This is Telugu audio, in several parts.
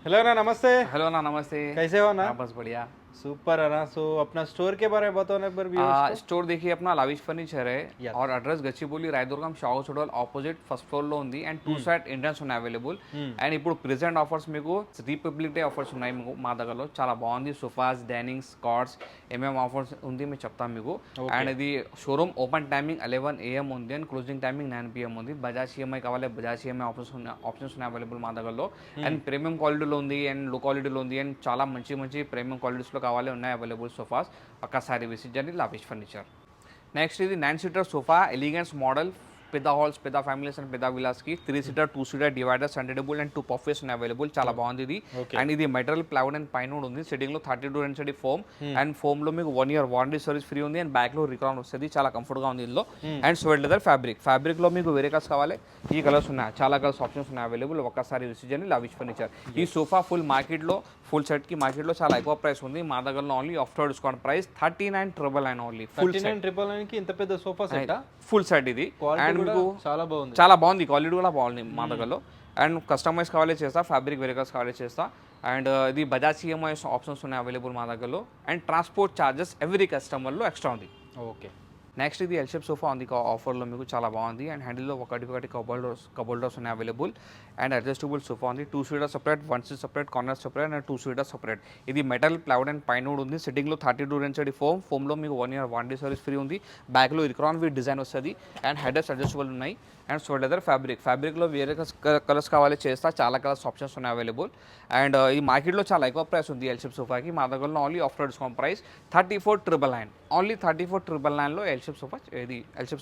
हेलो ना, नमस्ते। हेलो ना, नमस्ते। कैसे हो ना? हाँ, बस बढ़िया। सुपर है ना। सो अपना स्टोर के बारे में बताओ ना एक बार व्यूअर्स को। स्टोर देखिए अपना लाविश फर्नीचर है यस। और address Gachibowli Rayadurgam Shah Ghouse hotel opposite first ఫ్లోర్లో ఉంది అండ్ టూ సైడ్ ఎంట్రన్స్ ఉన్నాయి అవైలబుల్. అండ్ ఇప్పుడు ప్రెసెంట్ ఆఫర్స్ మీకు రిపబ్లిక్ డే ఆఫర్స్ ఉన్నాయి మీకు మా దగ్గరలో చాలా బాగుంది. సోఫాస్, డైనింగ్స్, కార్డ్స్ ఏమేమి ఆఫర్స్ ఉంది మీకు చెప్తాం మీకు. అండ్ ఇది షోరూమ్ ఓపెన్ టైమింగ్ 11 AM ఉంది అండ్ క్లోజింగ్ టైమింగ్ 9 PM ఉంది. బజాజ్ ఈఎంఐ కావాలి, బజాజ్ ఈఎంఐ ఆప్షన్స్ ఉన్నాయి అవైలబుల్ మా దగ్గరలో. అండ్ ప్రీమియం క్వాలిటీలో ఉంది అండ్ లో క్వాలిటీలో ఉంది అండ్ చాలా మంచి మంచి ప్రీమియం క్వాలిటీస్లో కావాలి ఉన్నాయి అవైలబుల్ సోఫాస్. ఒక్కసారి విజిట్ చేయండి లావిష్ ఫర్నిచర్. నెక్స్ట్ ఇది 9 సీటర్ సోఫా ఎలిగెన్స్ మోడల్ పెద్ద హాల్స్, పెద్ద ఫ్యామిలీస్ అండ్ పెద్ద విలాస్కి 3 సీటర్ 2 సీటర్ డివైడర్ సెంటరబుల్ అండ్ 2 పఫేస్ ఉన్నాయి అవైలబుల్. చాలా బాగుంది ఇది. అండ్ ఇది మెటల్ ప్లైవుడ్ అండ్ పైన ఉంది. సెట్టింగ్ లో 32 డెన్సిటీ ఫోమ్ అండ్ ఫోమ్ లో మీకు 1 year వారంటీ సర్వీస్ ఫ్రీ ఉంది అండ్ బ్యాక్ లో రికార్డ్ వస్తుంది. చాలా కంఫర్ట్ గా ఉంది ఇందులో. అండ్ స్వెట్ లెదర్ ఫ్యాబ్రిక్ లో మీకు వేరే కలర్స్ కావాలి, ఈ కలర్స్ ఉన్నాయి, చాలా కలర్స్ ఆప్షన్స్ ఉన్నాయి అవైలబుల్. ఒక్కసారి విజిట్ చేయండి లావిష్ ఫర్నిచర్. ఈ సోఫా ఫుల్ మార్కెట్ లో ఫుల్ సెట్ కి మార్కెట్ లో చాలా ఎక్కువ ప్రైస్ ఉంది. మా దగ్గర only after discount price 39,999 only. Full 39,999 కి ఇంత పెద్ద సోఫా సెట్. ఫుల్ సెట్ ఇది. అండ్ మీకు చాలా బాగుంది, క్వాలిటీ కూడా బాగుంది మా దగ్గరలో. అండ్ కస్టమైజ్ కావాలి చేస్తా, ఫ్యాబ్రిక్ వెరికల్స్ కావాలి చేస్తా. అండ్ ఇది బజాజ్ ఈఎంఐ ఆప్షన్స్ ఉన్నాయి అవైలబుల్ మా దగ్గరలో. అండ్ ట్రాన్స్పోర్ట్ ఛార్జెస్ ఎవ్రీ కస్టమర్లో ఎక్స్ట్రా ఉంది. ఓకే. నెక్స్ట్ ఇది ఎల్ షేప్ సోఫా ఉంది ఆఫర్లో మీకు, చాలా బాగుంది. అండ్ హ్యాండిల్లో ఒకటి కబోర్డ్ డోర్స్ ఉన్నాయి అవైలబుల్. అండ్ అడ్జస్టబుల్ సోఫా ఉంది. 2 seater separate, 1 seat separate, corner separate and 2 seater separate. ఇది మెటల్ ప్లైవుడ్ అండ్ పైన ఉంది. సిట్టింగ్లో 32 డెన్సిటీ ఫోమ్లో మీకు 1 year వారంటీ సర్వీస్ ఫ్రీ ఉంది. బ్యాక్లో ఇర్కాన్ విత్ డిజైన్ వస్తుంది అండ్ హెడర్స్ అడ్జస్టబుల్ ఉన్నాయి. అండ్ స్వెట్ లెదర్ ఫ్యాబ్రిక్లో వేరే కలర్స్ కావాలి చేస్తా, చాలా కలర్స్ ఆప్షన్స్ ఉన్నాయి అవైలబుల్. అండ్ ఈ మార్కెట్లో చాలా ఎక్కువ ప్రైస్ ఉంది ఎల్ షేప్ సోఫాకి. మా దగ్గరలో only after discount price 34,999 only. 34,999లో ఎల్ షేప్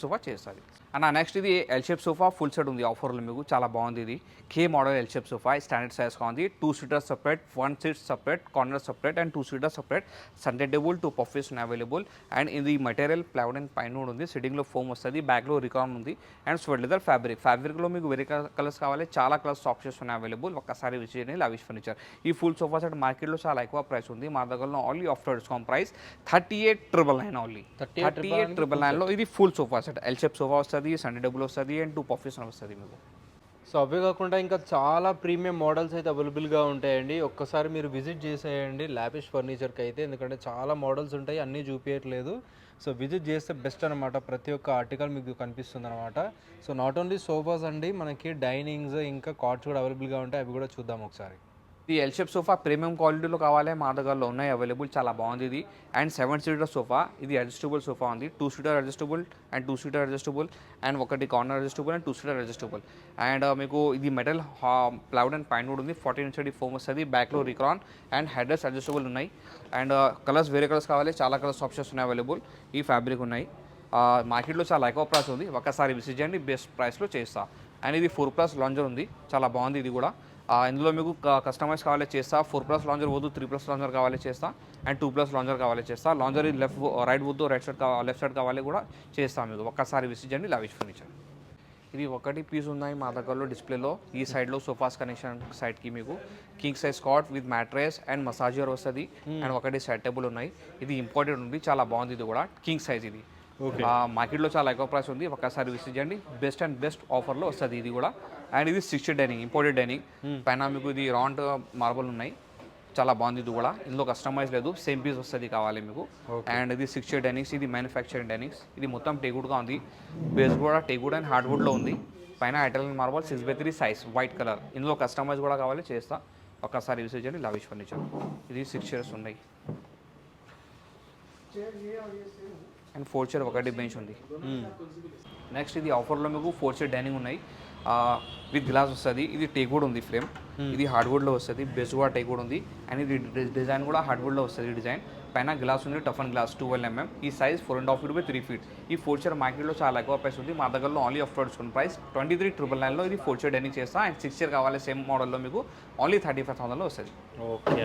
సోఫా చేస్తుంది అన్న. నెక్స్ట్ ఇది L shape sofa full set ఉంది ఆఫర్లో మీకు, చాలా బాగుంది. ఇది K model L shape sofa standard సైజ్గా ఉంది. 2 seater separate, 1 seat separate, corner separate and 2 seater separate, centre table 2 puffies ఉన్నాయి అవైలబుల్. అండ్ ఇది మెటీరియల్ ప్లైవుడ్ అండ్ పైన ఉంది. సిట్టింగ్లో ఫోమ్ వస్తుంది, బ్యాక్లో రికాన్ ఉంది. అండ్ స్వెట్ లెదర్ ఫ్యాబ్రిక్లో మీకు వేరే కలర్స్ కావాలి, చాలా కలర్స్ ఆప్షన్స్ ఉన్నాయి అవైలబుల్. ఒక్కసారి విజిట్ చేయండి లావిష్ ఫర్నిచర్. ఈ ఫుల్ సోఫా సెట్ మార్కెట్లో చాలా ఎక్కువ ప్రైస్ ఉంది. మా దగ్గరలో only after discount price 38,999 only. 38,999లో ఇది full sofa set. L shape sofa వస్తుంది, సెంటర్ టేబుల్ వస్తుంది అండ్ 2 పఫీస్ వస్తుంది మీకు. సో అవే కాకుండా ఇంకా చాలా ప్రీమియం మోడల్స్ అయితే అవైలబుల్గా ఉంటాయండి. ఒక్కసారి మీరు విజిట్ చేసేయండి లావిష్ ఫర్నిచర్కి అయితే, ఎందుకంటే చాలా మోడల్స్ ఉంటాయి, అన్నీ చూపించట్లేదు. సో విజిట్ చేస్తే బెస్ట్ అనమాట. ప్రతి ఒక్క ఆర్టికల్ మీకు కనిపిస్తుంది అనమాట. సో నాట్ ఓన్లీ సోఫాస్ అండి, మనకి డైనింగ్స్ ఇంకా కార్డ్స్ కూడా అవైలబుల్గా ఉంటాయి, అవి కూడా చూద్దాం ఒకసారి. ఈ ఎల్ షేప్ సోఫా ప్రీమియం క్వాలిటీలో కావాలి మా దగ్గరలో ఉన్నాయి అవైలబుల్, చాలా బాగుంది ఇది. అండ్ 7 సీటర్ సోఫా, ఇది అడ్జస్టబుల్ సోఫా ఉంది. 2 seater adjustable and 2 seater adjustable and ఒకటి corner adjustable and 2 seater adjustable. And మీకు ఇది మెటల్ ప్లైవుడ్ అండ్ పైన ఉంది. 14 ఇంచ్ ఫోమ్ వస్తుంది, బ్యాక్లో రిక్రాన్ అండ్ హెడర్స్ అడ్జస్టబుల్ ఉన్నాయి. అండ్ కలర్స్ వేరే కలర్స్ కావాలి, చాలా కలర్స్ ఆప్షన్స్ ఉన్నాయి అవైలబుల్. ఈ ఫ్యాబ్రిక్ ఉన్నాయి. మార్కెట్లో చాలా ఎక్కువ ప్రైస్ ఉంది, ఒక్కసారి విజిట్ చేయండి, బెస్ట్ ప్రైస్లో చేస్తా. అండ్ ఇది 4+ లాంజర్ ఉంది, చాలా బాగుంది ఇది కూడా. ఇందులో మీకు కస్టమైజ్ కావాలి చేస్తా. 4+ లాంజర్ వద్దు, 3+ లాంజర్ కావాలి చేస్తా అండ్ 2+ లాంజర్ కావాలి చేస్తా. లాంజర్ రైట్ వద్దు, లెఫ్ట్ సైడ్ కావాలి కూడా చేస్తాం మీకు. ఒక్కసారి విజిట్ చేయండి లావిష్ ఫర్నిచర్. ఇది ఒకటి పీస్ ఉన్నాయి మా దగ్గరలో డిస్ప్లేలో. ఈ సైడ్లో సోఫాస్ కనెక్షన్ సైడ్కి మీకు king size cot with mattress and massager వస్తుంది అండ్ ఒకటి సెట్ టేబుల్ ఉన్నాయి. ఇది ఇంపార్టెంట్ ఉంది, చాలా బాగుంది ఇది కూడా. కింగ్ సైజ్ ఇది మార్కెట్లో చాలా ఎక్కువ ప్రైస్ ఉంది, ఒక్కసారి విజిట్ చేయండి, బెస్ట్ ఆఫర్లో వస్తుంది ఇది కూడా. అండ్ ఇది 6 డైనింగ్, ఇంపోర్టెడ్ డైనింగ్ పైన మీకు ఇది రౌండ్ మార్బల్ ఉన్నాయి, చాలా బాగుంది ఇది కూడా. ఇందులో కస్టమైజ్ లేదు, సేమ్ పీస్ వస్తుంది కావాలి మీకు. అండ్ ఇది 6 డైనింగ్స్, ఇది మ్యానుఫ్యాక్చరింగ్ డైనింగ్స్. ఇది మొత్తం టేక్వుడ్గా ఉంది, బేస్ కూడా టేక్వుడ్ అండ్ హార్డ్వుడ్లో ఉంది. పైన Italian marble 6x3 size white colour. ఇందులో కస్టమైజ్ కూడా కావాలి చేస్తా, ఒక్కసారి విజిట్ చేయండి లావిష్ ఫర్నిచర్. ఇది 6 చైర్స్ ఉన్నాయి అండ్ 4 చైర్ ఒకటి బెంచ్ ఉంది. నెక్స్ట్ ఇది ఆఫర్లో మీకు 4 చైర్ డైనింగ్ ఉన్నాయి విత్ గ్లాస్ వస్తుంది. ఇది టేక్వుడ్ ఉంది ఫ్రేమ్, ఇది హార్డ్వుడ్లో వస్తుంది, బేస్ కూడా టేక్వుడ్ ఉంది. అండ్ ఇది డిజైన్ కూడా హార్డ్వుడ్లో వస్తుంది డిజైన్. పైన గ్లాస్ ఉంది, టఫన్ గ్లాస్ 12 mm. ఈ సైజ్ 4.5 feet by 3 feet. ఈ 4 చైర్ మార్కెట్లో చాలా ఎక్కువ ప్రైస్ ఉంది, మా దగ్గరలో ఓన్లీ ఆఫ్టర్ డిస్కౌంట్ ప్రైస్ 23,999లో ఇది 4 చైర్ డైనింగ్ చేస్తా. అండ్ 6 చైర్ కావాలి సేమ్ మోడల్లో మీకు ఓన్లీ 35,000లో వస్తుంది. ఓకే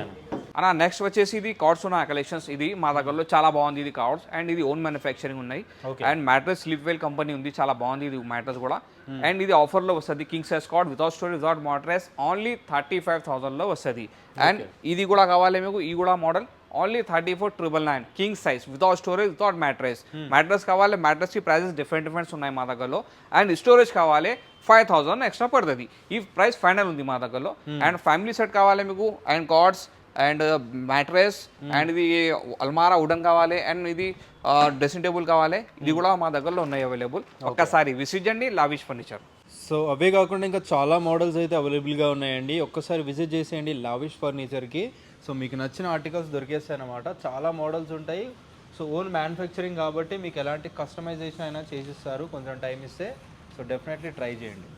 అన్న. నెక్స్ట్ వచ్చేసి ఇది కార్డ్స్ ఉన్న కలెక్షన్స్. ఇది మా దగ్గరలో చాలా బాగుంది ఇది కార్డ్స్. అండ్ ఇది ఓన్ మ్యానుఫ్యాక్చరింగ్ ఉన్నాయి. అండ్ మ్యాట్రెస్ స్లిప్వెల్ కంపెనీ ఉంది, చాలా బాగుంది ఇది మ్యాట్రెస్ కూడా. అండ్ ఇది ఆఫర్లో వస్తుంది king size cot without storage without mattress only 35,000లో వస్తుంది. అండ్ ఇది కూడా కావాలి మీకు, ఈ కూడా model only 34,999 king size without storage without mattress. Mattress కావాలి, మ్యాట్రెస్కి ప్రైజెస్ డిఫరెంట్ ఉన్నాయి మా దగ్గరలో. అండ్ స్టోరేజ్ కావాలి 5,000 ఎక్స్ట్రా పడుతుంది. ఈ ప్రైస్ ఫైనల్ ఉంది మా దగ్గరలో. అండ్ ఫ్యామిలీ సెట్ కావాలి మీకు, and cards and mattress, and ఇది అల్మారా వుడన్ కావాలి, అండ్ ఇది డ్రెస్సింగ్ టేబుల్ కావాలి, ఇది కూడా మా దగ్గరలో ఉన్నాయి అవైలబుల్. ఒక్కసారి విజిట్ చేయండి లావిష్ ఫర్నిచర్. సో అవే కాకుండా ఇంకా చాలా మోడల్స్ అయితే అవైలబుల్గా ఉన్నాయండి. ఒక్కసారి విజిట్ చేసేయండి లావిష్ ఫర్నిచర్కి. సో మీకు నచ్చిన ఆర్టికల్స్ దొరికేస్తాయి అన్నమాట. చాలా మోడల్స్ ఉంటాయి. సో ఓన్ మ్యానుఫ్యాక్చరింగ్ కాబట్టి మీకు ఎలాంటి కస్టమైజేషన్ అయినా చేసిస్తారు కొంచెం టైం ఇస్తే. సో డెఫినెట్లీ ట్రై చేయండి.